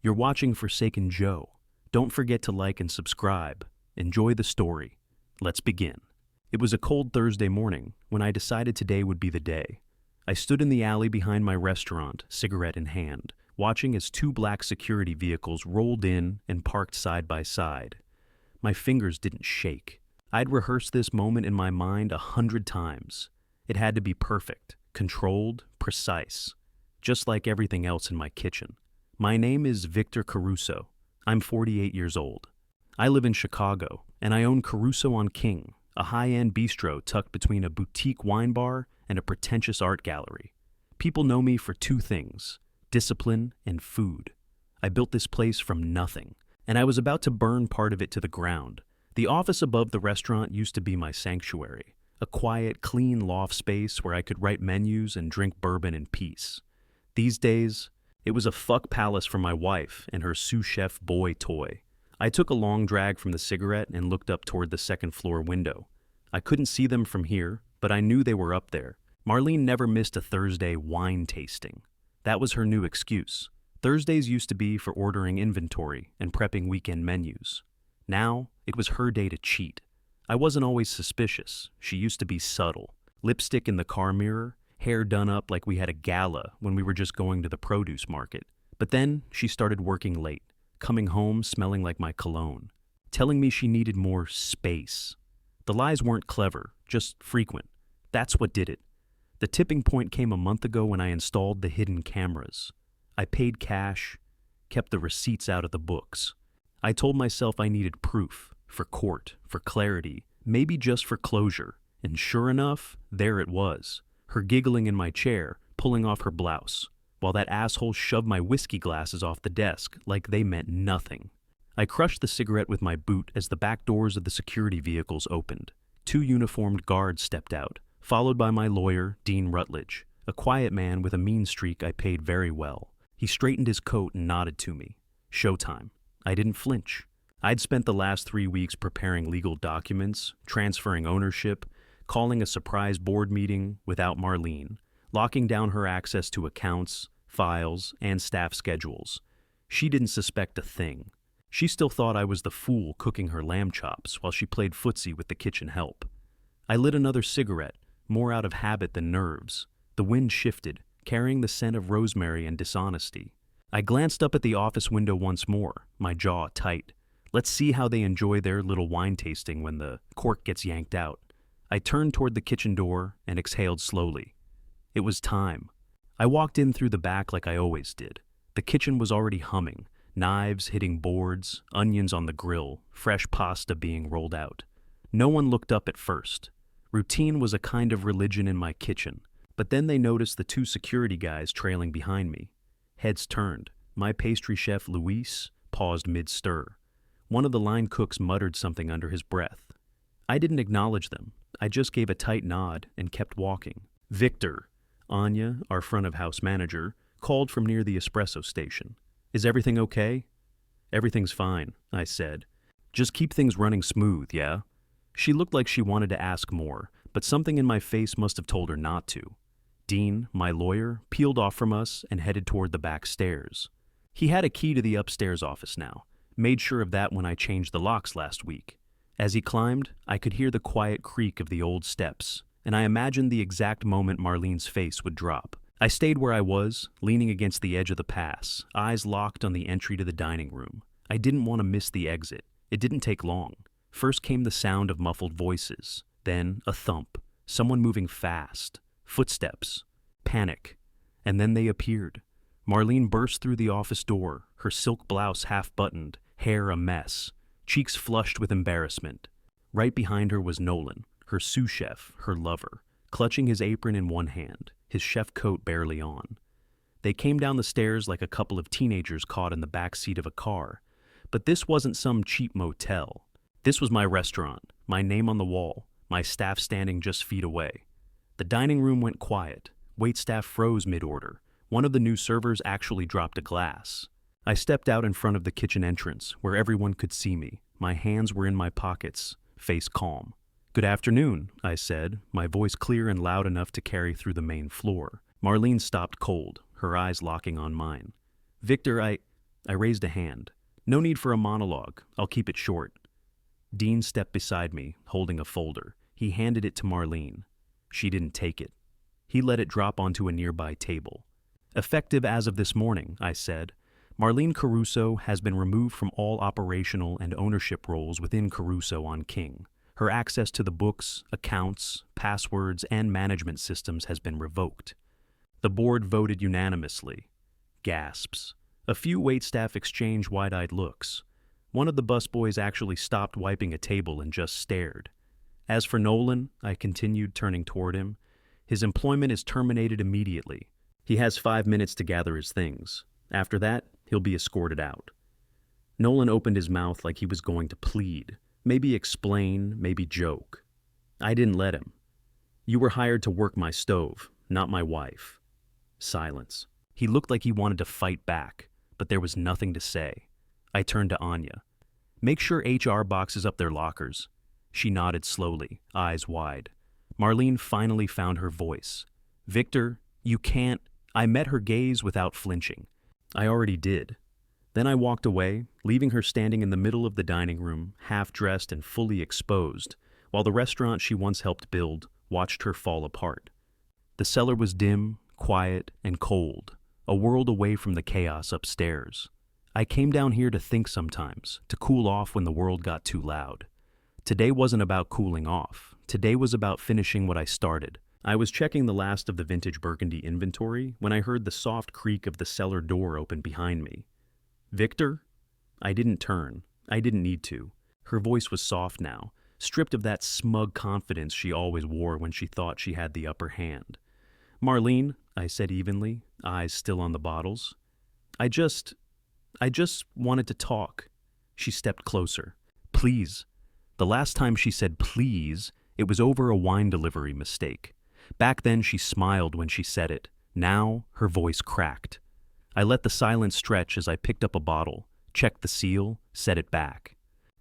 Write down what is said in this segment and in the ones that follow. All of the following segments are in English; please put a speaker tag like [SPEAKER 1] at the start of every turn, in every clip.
[SPEAKER 1] You're watching Forsaken Joe. Don't forget to like and subscribe. Enjoy the story. Let's begin. It was a cold Thursday morning when I decided today would be the day. I stood in the alley behind my restaurant, cigarette in hand, watching as two black security vehicles rolled in and parked side by side. My fingers didn't shake. I'd rehearsed this moment in my mind 100 times. It had to be perfect, controlled, precise, just like everything else in my kitchen. My name is Victor Caruso. I'm 48 years old. I live in Chicago, and I own Caruso on King, a high-end bistro tucked between a boutique wine bar and a pretentious art gallery. People know me for two things: discipline and food. I built this place from nothing, and I was about to burn part of it to the ground. The office above the restaurant used to be my sanctuary, a quiet, clean loft space where I could write menus and drink bourbon in peace. These days, it was a fuck palace for my wife and her SOUS-CHEF boy toy. I took a long drag from the cigarette and looked up toward the second-floor window. I couldn't see them from here, but I knew they were up there. Marlene never missed a Thursday wine tasting. That was her new excuse. Thursdays used to be for ordering inventory and prepping weekend menus. Now, it was her day to cheat. I wasn't always suspicious. She used to be subtle. Lipstick in the car mirror, hair done up like we had a gala when we were just going to the produce market. But then she started working late, coming home smelling like my cologne, telling me she needed more space. The lies weren't clever, just frequent. That's what did it. The tipping point came a month ago when I installed the hidden cameras. I paid cash, kept the receipts out of the books. I told myself I needed proof, for court, for clarity, maybe just for closure. And sure enough, there it was. Her giggling in my chair, pulling off her blouse, while that asshole shoved my whiskey glasses off the desk like they meant nothing. I crushed the cigarette with my boot as the back doors of the security vehicles opened. Two uniformed guards stepped out, followed by my lawyer, Dean Rutledge, a quiet man with a mean streak I paid very well. He straightened his coat and nodded to me. Showtime. I didn't flinch. I'd spent the last 3 weeks preparing legal documents, transferring ownership, calling a surprise board meeting without Marlene, locking down her access to accounts, files, and staff schedules. She didn't suspect a thing. She still thought I was the fool cooking her lamb chops while she played footsie with the kitchen help. I lit another cigarette, more out of habit than nerves. The wind shifted, carrying the scent of rosemary and dishonesty. I glanced up at the office window once more, my jaw tight. Let's see how they enjoy their little wine tasting when the cork gets yanked out. I turned toward the kitchen door and exhaled slowly. It was time. I walked in through the back like I always did. The kitchen was already humming, knives hitting boards, onions on the grill, fresh pasta being rolled out. No one looked up at first. Routine was a kind of religion in my kitchen, but then they noticed the two security guys trailing behind me. Heads turned. My pastry chef, Luis, paused mid-stir. One of the line cooks muttered something under his breath. I didn't acknowledge them. I just gave a tight nod and kept walking. Victor, Anya, our front-of-house manager, called from near the espresso station. Is everything okay? Everything's fine, I said. Just keep things running smooth, yeah? She looked like she wanted to ask more, but something in my face must have told her not to. Dean, my lawyer, peeled off from us and headed toward the back stairs. He had a key to the upstairs office now. Made sure of that when I changed the locks last week. As he climbed, I could hear the quiet creak of the old steps, and I imagined the exact moment Marlene's face would drop. I stayed where I was, leaning against the edge of the pass, eyes locked on the entry to the dining room. I didn't want to miss the exit. It didn't take long. First came the sound of muffled voices, then a thump, someone moving fast, footsteps, panic, and then they appeared. Marlene burst through the office door, her silk blouse half-buttoned, hair a mess, cheeks flushed with embarrassment. Right behind her was Nolan, her sous-chef, her lover, clutching his apron in one hand, his chef coat barely on. They came down the stairs like a couple of teenagers caught in the back seat of a car. But this wasn't some cheap motel. This was my restaurant, my name on the wall, my staff standing just feet away. The dining room went quiet. Waitstaff froze mid-order. One of the new servers actually dropped a glass. I stepped out in front of the kitchen entrance, where everyone could see me. My hands were in my pockets, face calm. "Good afternoon," I said, my voice clear and loud enough to carry through the main floor. Marlene stopped cold, her eyes locking on mine. "Victor, I raised a hand. No need for a monologue. I'll keep it short. Dean stepped beside me, holding a folder. He handed it to Marlene. She didn't take it. He let it drop onto a nearby table. Effective as of this morning, I said, Marlene Caruso has been removed from all operational and ownership roles within Caruso on King. Her access to the books, accounts, passwords, and management systems has been revoked. The board voted unanimously. Gasps. A few waitstaff exchange wide-eyed looks. One of the busboys actually stopped wiping a table and just stared. As for Nolan, I continued, turning toward him, his employment is terminated immediately. He has 5 minutes to gather his things. After that, he'll be escorted out. Nolan opened his mouth like he was going to plead, maybe explain, maybe joke. I didn't let him. You were hired to work my stove, not my wife. Silence. He looked like he wanted to fight back, but there was nothing to say. I turned to Anya. Make sure HR boxes up their lockers. She nodded slowly, eyes wide. Marlene finally found her voice. Victor, you can't. I met her gaze without flinching. I already did. Then I walked away, leaving her standing in the middle of the dining room, half-dressed and fully exposed, while the restaurant she once helped build watched her fall apart. The cellar was dim, quiet, and cold, a world away from the chaos upstairs. I came down here to think sometimes, to cool off when the world got too loud. Today wasn't about cooling off. Today was about finishing what I started. I was checking the last of the vintage burgundy inventory when I heard the soft creak of the cellar door open behind me. Victor? I didn't turn. I didn't need to. Her voice was soft now, stripped of that smug confidence she always wore when she thought she had the upper hand. Marlene, I said evenly, eyes still on the bottles. I just wanted to talk. She stepped closer. Please. The last time she said please, it was over a wine delivery mistake. Back then she smiled when she said it. Now her voice cracked. I let the silence stretch as I picked up a bottle, checked the seal, set it back.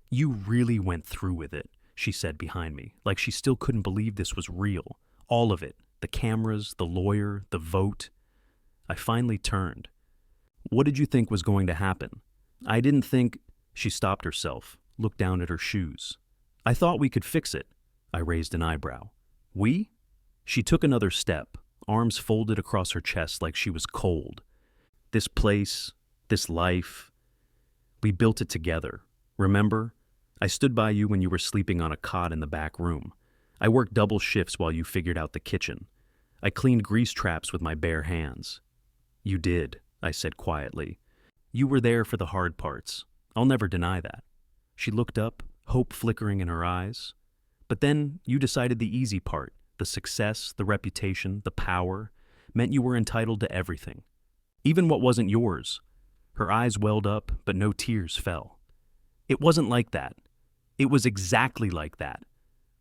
[SPEAKER 1] You really went through with it, she said behind me, like she still couldn't believe this was real. All of it. The cameras, the lawyer, the vote. I finally turned. What did you think was going to happen? I didn't think... She stopped herself, looked down at her shoes. I thought we could fix it. I raised an eyebrow. We? She took another step, arms folded across her chest like she was cold. This place, this life, we built it together. Remember? I stood by you when you were sleeping on a cot in the back room. I worked double shifts while you figured out the kitchen. I cleaned grease traps with my bare hands. You did, I said quietly. You were there for the hard parts. I'll never deny that. She looked up, hope flickering in her eyes. But then you decided the easy part, the success, the reputation, the power, meant you were entitled to everything. Even what wasn't yours. Her eyes welled up, but no tears fell. It wasn't like that. It was exactly like that.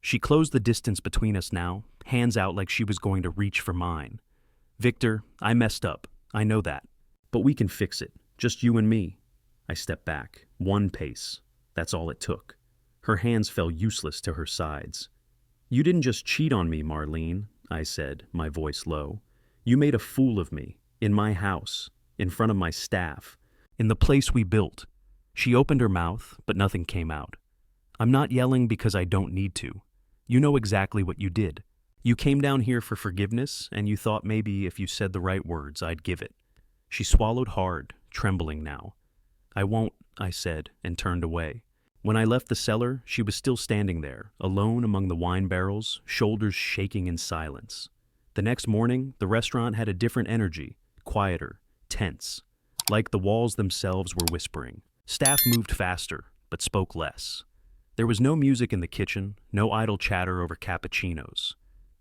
[SPEAKER 1] She closed the distance between us now, hands out like she was going to reach for mine. Victor, I messed up. I know that. But we can fix it. Just you and me. I stepped back, one pace. That's all it took. Her hands fell useless to her sides. You didn't just cheat on me, Marlene, I said, my voice low. You made a fool of me, in my house, in front of my staff, in the place we built. She opened her mouth, but nothing came out. I'm not yelling because I don't need to. You know exactly what you did. You came down here for forgiveness, and you thought maybe if you said the right words, I'd give it. She swallowed hard, trembling now. I won't, I said, and turned away. When I left the cellar, she was still standing there, alone among the wine barrels, shoulders shaking in silence. The next morning, the restaurant had a different energy, quieter, tense, like the walls themselves were whispering. Staff moved faster, but spoke less. There was no music in the kitchen, no idle chatter over cappuccinos,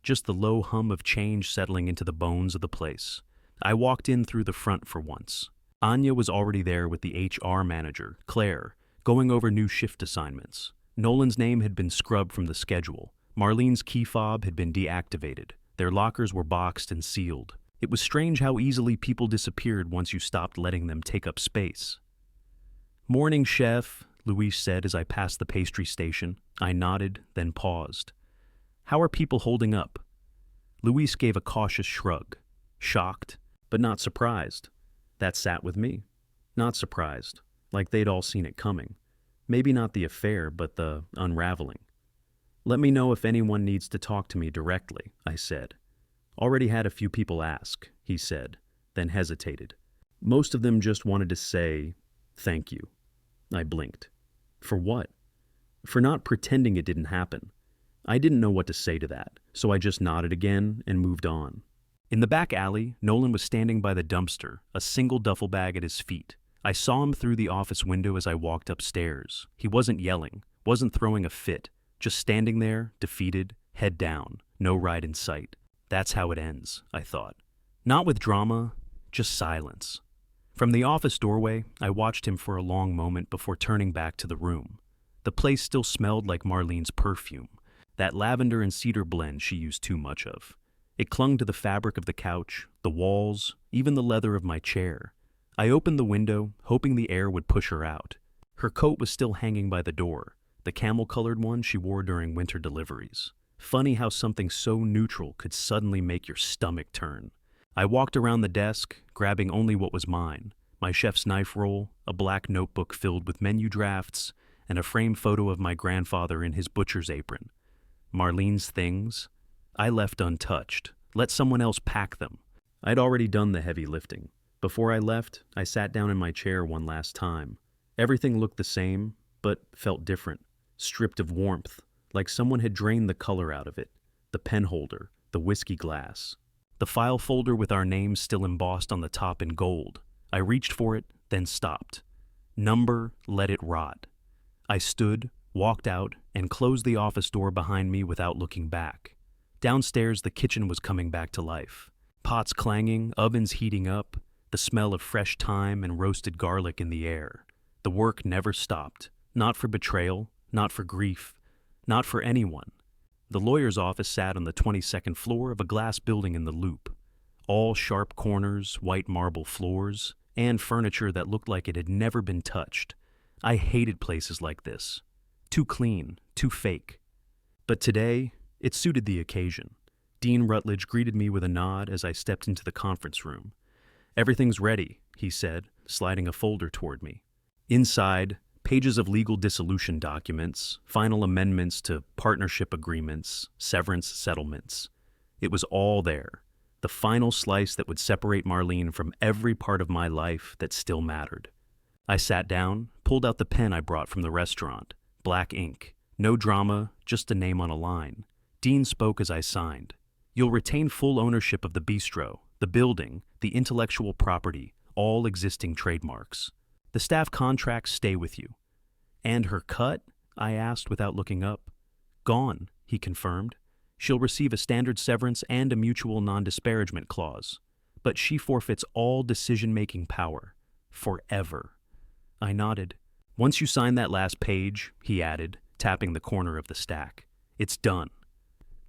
[SPEAKER 1] just the low hum of change settling into the bones of the place. I walked in through the front for once. Anya was already there with the HR manager, Claire, going over new shift assignments. Nolan's name had been scrubbed from the schedule. Marlene's key fob had been deactivated. Their lockers were boxed and sealed. It was strange how easily people disappeared once you stopped letting them take up space. Morning, chef, Louise said as I passed the pastry station. I nodded, then paused. How are people holding up? Louise gave a cautious shrug. Shocked, but not surprised. That sat with me. not surprised, like they'd all seen it coming. Maybe not the affair, but the unraveling. Let me know if anyone needs to talk to me directly, I said. Already had a few people ask, he said, then hesitated. Most of them just wanted to say, thank you. I blinked. For what? For not pretending it didn't happen. I didn't know what to say to that, so I just nodded again and moved on. In the back alley, Nolan was standing by the dumpster, a single duffel bag at his feet. I saw him through the office window as I walked upstairs. He wasn't yelling, wasn't throwing a fit, just standing there, defeated, head down, no ride in sight. That's how it ends, I thought. Not with drama, just silence. From the office doorway, I watched him for a long moment before turning back to the room. The place still smelled like Marlene's perfume, that lavender and cedar blend she used too much of. It clung to the fabric of the couch, the walls, even the leather of my chair. I opened the window, hoping the air would push her out. Her coat was still hanging by the door, the camel-colored one she wore during winter deliveries. Funny how something so neutral could suddenly make your stomach turn. I walked around the desk, grabbing only what was mine, my chef's knife roll, a black notebook filled with menu drafts, and a framed photo of my grandfather in his butcher's apron. Marlene's things, I left untouched. Let someone else pack them. I'd already done the heavy lifting. Before I left, I sat down in my chair one last time. Everything looked the same, but felt different, stripped of warmth, like someone had drained the color out of it. The pen holder, the whiskey glass, the file folder with our names still embossed on the top in gold. I reached for it, then stopped. Number, let it rot. I stood, walked out, and closed the office door behind me without looking back. Downstairs, the kitchen was coming back to life. Pots clanging, ovens heating up, the smell of fresh thyme and roasted garlic in the air. The work never stopped. Not for betrayal, not for grief, not for anyone. The lawyer's office sat on the 22nd floor of a glass building in the Loop. All sharp corners, white marble floors, and furniture that looked like it had never been touched. I hated places like this. Too clean, too fake. But today, it suited the occasion. Dean Rutledge greeted me with a nod as I stepped into the conference room. Everything's ready, he said, sliding a folder toward me. Inside, pages of legal dissolution documents, final amendments to partnership agreements, severance settlements. It was all there, the final slice that would separate Marlene from every part of my life that still mattered. I sat down, pulled out the pen I brought from the restaurant, black ink, no drama, just a name on a line. Dean spoke as I signed. You'll retain full ownership of the bistro, the building, the intellectual property, all existing trademarks. The staff contracts stay with you. And her cut? I asked without looking up. Gone, he confirmed. She'll receive a standard severance and a mutual non-disparagement clause. But she forfeits all decision-making power. Forever. I nodded. Once you sign that last page, he added, tapping the corner of the stack, it's done.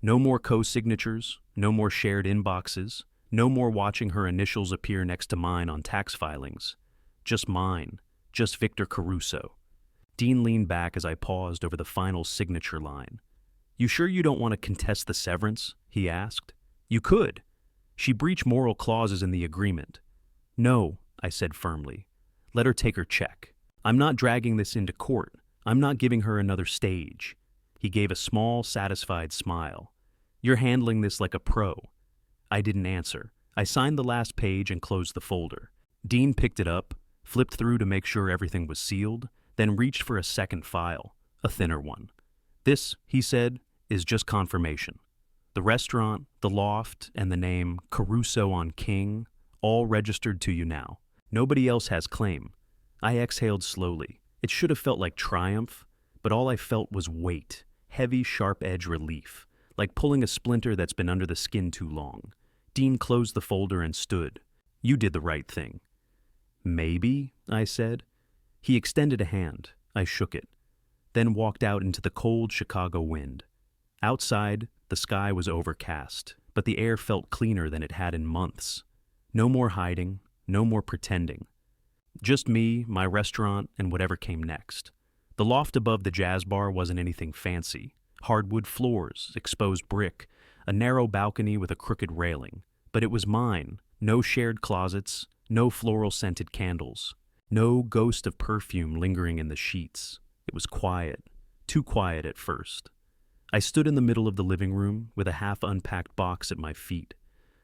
[SPEAKER 1] No more co-signatures, no more shared inboxes, no more watching her initials appear next to mine on tax filings. Just mine, just Victor Caruso. Dean leaned back as I paused over the final signature line. You sure you don't want to contest the severance? He asked. You could. She breached moral clauses in the agreement. No, I said firmly. Let her take her check. I'm not dragging this into court. I'm not giving her another stage. He gave a small, satisfied smile. You're handling this like a pro. I didn't answer. I signed the last page and closed the folder. Dean picked it up, flipped through to make sure everything was sealed, then reached for a second file, a thinner one. This, he said, is just confirmation. The restaurant, the loft, and the name Caruso on King, all registered to you now. Nobody else has claim. I exhaled slowly. It should have felt like triumph, but all I felt was weight, heavy, sharp-edge relief, like pulling a splinter that's been under the skin too long. Dean closed the folder and stood. You did the right thing. Maybe, I said. He extended a hand. I shook it, then walked out into the cold Chicago wind. Outside, the sky was overcast, but the air felt cleaner than it had in months. No more hiding, no more pretending. Just me, my restaurant, and whatever came next. The loft above the jazz bar wasn't anything fancy. Hardwood floors, exposed brick, a narrow balcony with a crooked railing. But it was mine. No shared closets, no floral-scented candles. No ghost of perfume lingering in the sheets. It was quiet, too quiet at first. I stood in the middle of the living room with a half-unpacked box at my feet.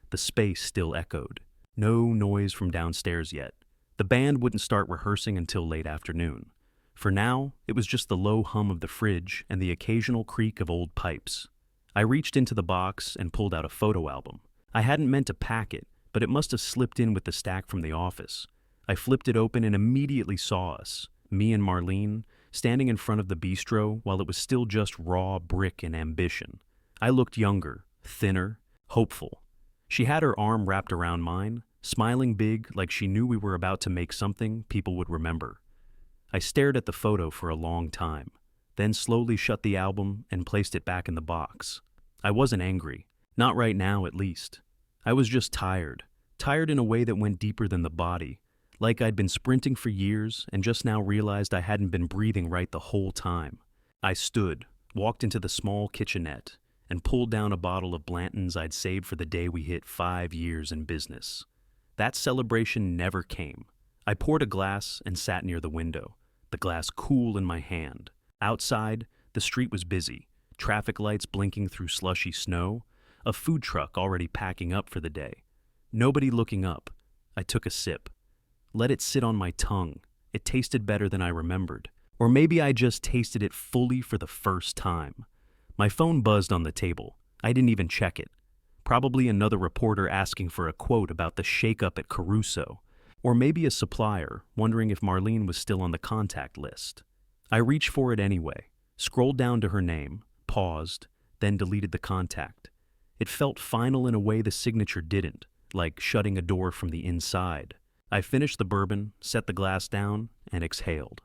[SPEAKER 1] The space still echoed. No noise from downstairs yet. The band wouldn't start rehearsing until late afternoon. For now, it was just the low hum of the fridge and the occasional creak of old pipes. I reached into the box and pulled out a photo album. I hadn't meant to pack it, but it must have slipped in with the stack from the office. I flipped it open and immediately saw us, me and Marlene, standing in front of the bistro while it was still just raw brick and ambition. I looked younger, thinner, hopeful. She had her arm wrapped around mine, smiling big like she knew we were about to make something people would remember. I stared at the photo for a long time, then slowly shut the album and placed it back in the box. I wasn't angry, not right now at least. I was just tired in a way that went deeper than the body, like I'd been sprinting for years and just now realized I hadn't been breathing right the whole time. I stood, walked into the small kitchenette, and pulled down a bottle of Blanton's I'd saved for the day we hit 5 years in business. That celebration never came. I poured a glass and sat near the window, the glass cool in my hand. Outside, the street was busy, traffic lights blinking through slushy snow, a food truck already packing up for the day. Nobody looking up. I took a sip. Let it sit on my tongue. It tasted better than I remembered. Or maybe I just tasted it fully for the first time. My phone buzzed on the table. I didn't even check it. Probably another reporter asking for a quote about the shakeup at Caruso. Or maybe a supplier wondering if Marlene was still on the contact list. I reached for it anyway, scrolled down to her name, paused, then deleted the contact. It felt final in a way the signature didn't, like shutting a door from the inside. I finished the bourbon, set the glass down, and exhaled.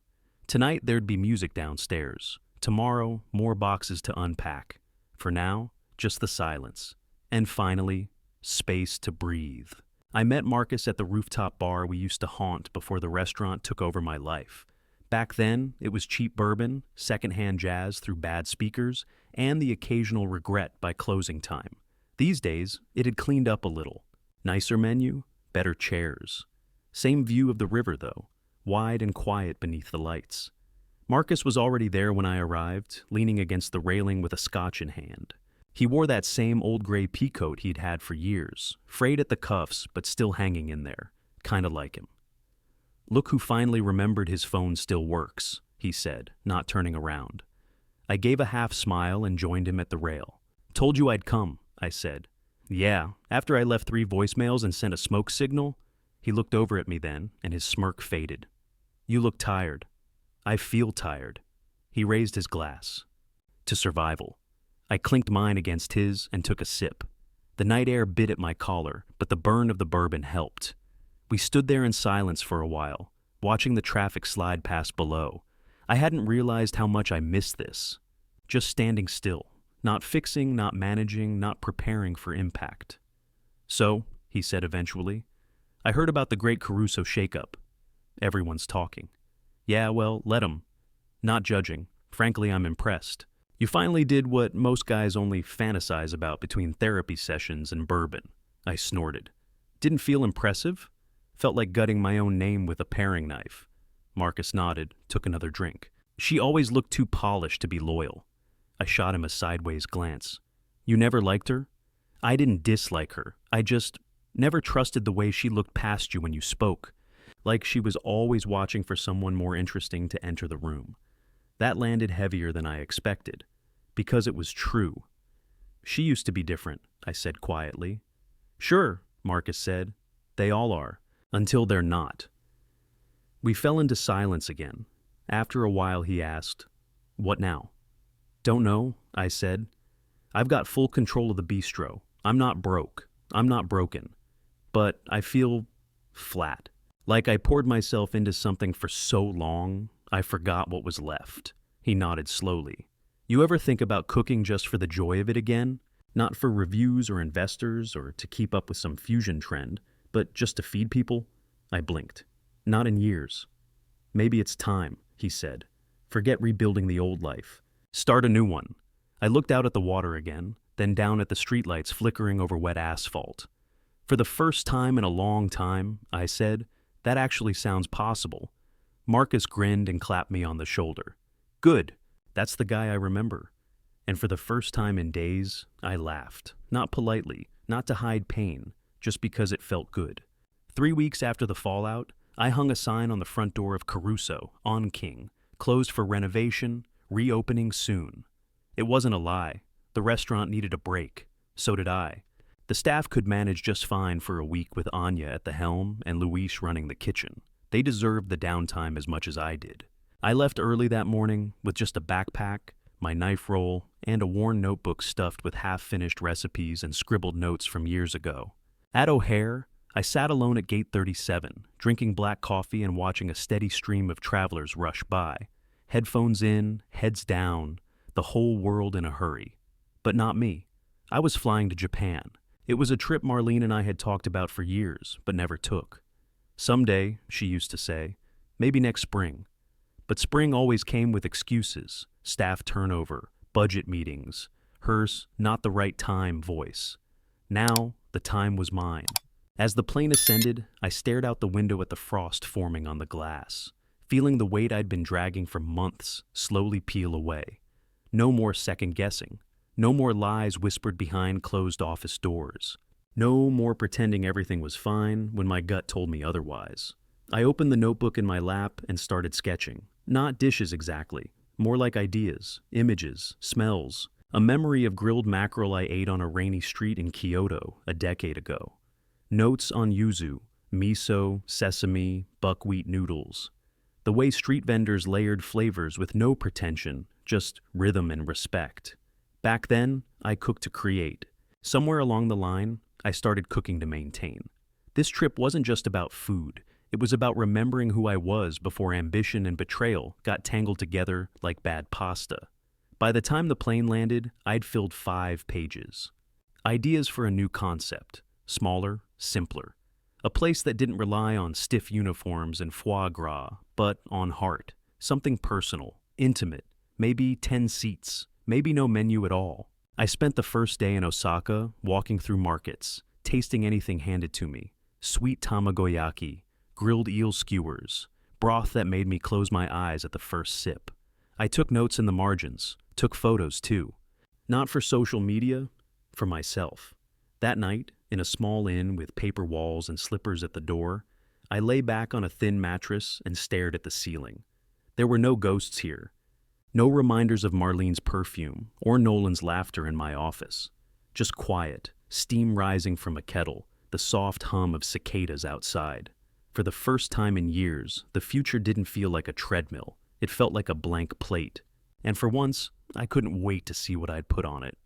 [SPEAKER 1] Tonight there'd be music downstairs. Tomorrow, more boxes to unpack. For now, just the silence. And finally, space to breathe. I met Marcus at the rooftop bar we used to haunt before the restaurant took over my life. Back then, it was cheap bourbon, secondhand jazz through bad speakers, and the occasional regret by closing time. These days, it had cleaned up a little. Nicer menu, better chairs. Same view of the river, though, wide and quiet beneath the lights. Marcus was already there when I arrived, leaning against the railing with a scotch in hand. He wore that same old gray peacoat he'd had for years, frayed at the cuffs but still hanging in there, kinda like him. "Look who finally remembered his phone still works," he said, not turning around. I gave a half smile and joined him at the rail. "Told you I'd come," I said. "Yeah, after I left 3 voicemails and sent a smoke signal?" He looked over at me then, and his smirk faded. "You look tired." "I feel tired." He raised his glass. "To survival." I clinked mine against his and took a sip. The night air bit at my collar, but the burn of the bourbon helped. We stood there in silence for a while, watching the traffic slide past below. I hadn't realized how much I missed this. Just standing still, not fixing, not managing, not preparing for impact. "So," he said eventually, "I heard about the great Caruso shakeup. Everyone's talking." "Yeah, well, let 'em. Not judging. Frankly, I'm impressed. You finally did what most guys only fantasize about between therapy sessions and bourbon." I snorted. "Didn't feel impressive? Felt like gutting my own name with a paring knife." Marcus nodded, took another drink. "She always looked too polished to be loyal." I shot him a sideways glance. "You never liked her?" "I didn't dislike her. I just never trusted the way she looked past you when you spoke. Like she was always watching for someone more interesting to enter the room." That landed heavier than I expected, because it was true. "She used to be different," I said quietly. "Sure," Marcus said. "They all are, until they're not." We fell into silence again. After a while he asked, "What now?" "Don't know," I said. "I've got full control of the bistro. I'm not broke. I'm not broken. But I feel flat. Like I poured myself into something for so long, I forgot what was left." He nodded slowly. "You ever think about cooking just for the joy of it again? Not for reviews or investors or to keep up with some fusion trend, but just to feed people?" I blinked. "Not in years." "Maybe it's time," he said. "Forget rebuilding the old life. Start a new one." I looked out at the water again, then down at the streetlights flickering over wet asphalt. "For the first time in a long time," I said, That actually sounds possible. Marcus grinned and clapped me on the shoulder. Good. That's the guy I remember. And for the first time in days, I laughed. Not politely, not to hide pain, just because it felt good. 3 weeks after the fallout, I hung a sign on the front door of Caruso, on King, closed for renovation, reopening soon. It wasn't a lie. The restaurant needed a break. So did I. The staff could manage just fine for a week with Anya at the helm and Luis running the kitchen. They deserved the downtime as much as I did. I left early that morning with just a backpack, my knife roll, and a worn notebook stuffed with half-finished recipes and scribbled notes from years ago. At O'Hare, I sat alone at Gate 37, drinking black coffee and watching a steady stream of travelers rush by. Headphones in, heads down, the whole world in a hurry. But not me. I was flying to Japan. It was a trip Marlene and I had talked about for years, but never took. Someday, she used to say, maybe next spring. But spring always came with excuses, staff turnover, budget meetings, hers not the right time voice. Now, the time was mine. As the plane ascended, I stared out the window at the frost forming on the glass, feeling the weight I'd been dragging for months slowly peel away. No more second guessing. No more lies whispered behind closed office doors. No more pretending everything was fine when my gut told me otherwise. I opened the notebook in my lap and started sketching. Not dishes exactly, more like ideas, images, smells. A memory of grilled mackerel I ate on a rainy street in Kyoto a decade ago. Notes on yuzu, miso, sesame, buckwheat noodles. The way street vendors layered flavors with no pretension, just rhythm and respect. Back then, I cooked to create. Somewhere along the line, I started cooking to maintain. This trip wasn't just about food. It was about remembering who I was before ambition and betrayal got tangled together like bad pasta. By the time the plane landed, I'd filled 5 pages. Ideas for a new concept. Smaller, simpler. A place that didn't rely on stiff uniforms and foie gras, but on heart. Something personal, intimate, maybe 10 seats. Maybe no menu at all. I spent the first day in Osaka walking through markets, tasting anything handed to me. Sweet tamagoyaki, grilled eel skewers, broth that made me close my eyes at the first sip. I took notes in the margins, took photos too. Not for social media, for myself. That night, in a small inn with paper walls and slippers at the door, I lay back on a thin mattress and stared at the ceiling. There were no ghosts here. No reminders of Marlene's perfume or Nolan's laughter in my office. Just quiet, steam rising from a kettle, the soft hum of cicadas outside. For the first time in years, the future didn't feel like a treadmill. It felt like a blank plate. And for once, I couldn't wait to see what I'd put on it.